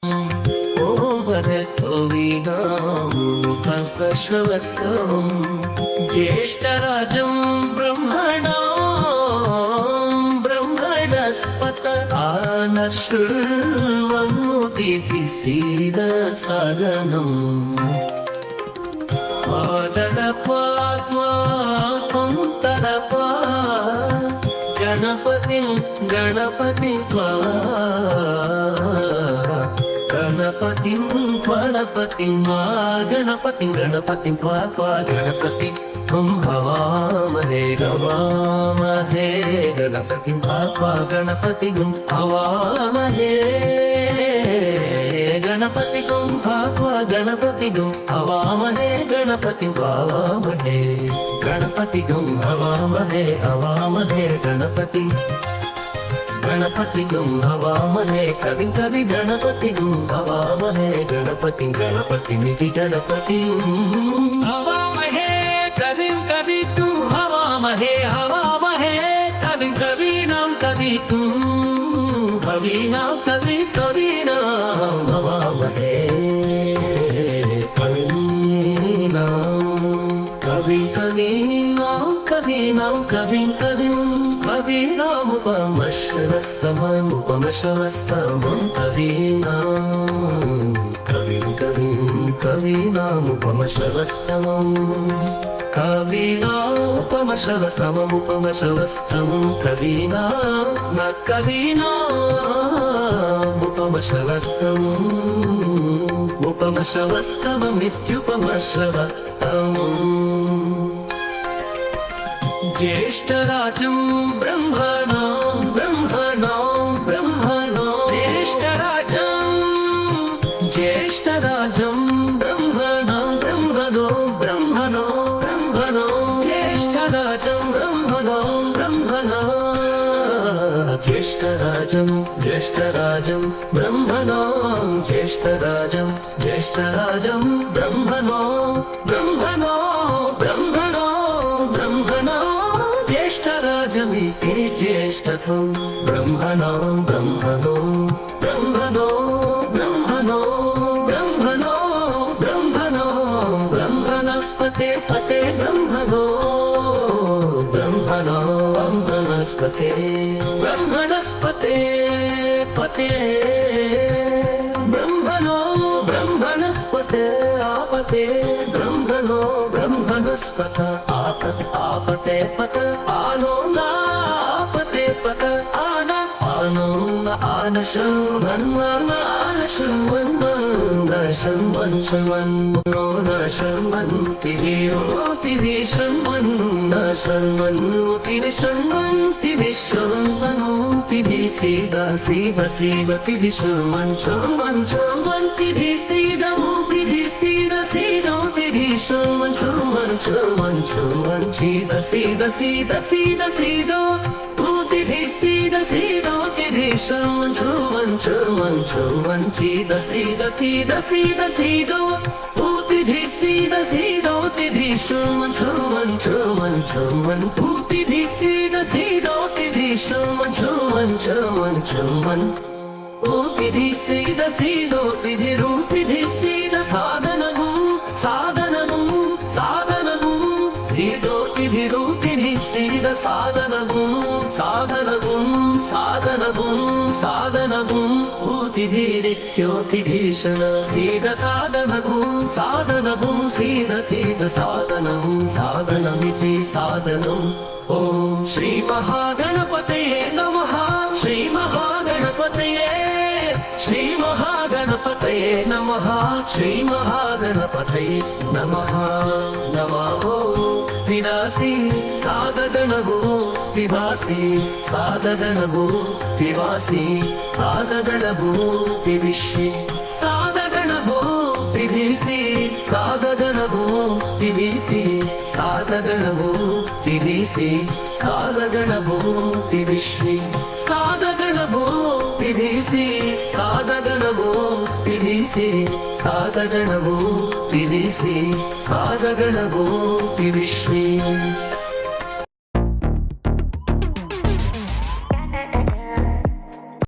ॐ वदतोविनामुपश्रवस्तवम् ज्येष्ठराजं ब्रह्मणस्पत आनशृण्वन्मुदिति सीदसादनम् पादलपात्वा गणपतिं गणपतिं त्वा गणपतिं त्वा गणपतिं हवामहे गणपतिं त्वा गणपतिं हवामहे गणपतिं त्वा गणपतिं हवामहे गणपतिं हवामहे गणपतिं हवामहे कविं गणपतिं हवामहे गणपतिं गणपतिमिति गणपतिं हवामहे कविं हवामहे कविं कवीनां कविनां हवामहे कवीनामुपमश्रवस्तमं कवीनामुपमश्रवस्तमं उपमश्रवस्तममित्युपमश्रवस्तमम् ज्येष्ठराजं ब्रह्मणो ज्येष्ठराजं ब्रह्मणो ज्येष्ठराजं ब्रह्मणो ज्येष्ठराजमिति ज्येष्ठत्वं ब्रह्मणो ब्रह्मणस्पते पते ब्रह्मणस्पते पते ब्रह्मणस्पते आपते ब्रह्मणस्पत आपते पत आनो नापते पत आनो साधनगुं ऊतिभिरित्योतिभीषण सीद साधनगुं सीद साधनमिति साधनम् ॐ श्रीमहागणपतये नमः श्रीमहागणपतये नमः विनाशी साधगणगो विभासी साधगणगो विवासी साधगणगो विविश्य साधगणगो विभिषि साधगणगो विभिषि साधगणगो विभिषि साधगणगो विविश्य साधगणगो विभिषि साधगणगो विभिषि साधगणगो विभिषि साधगणगो विविश्य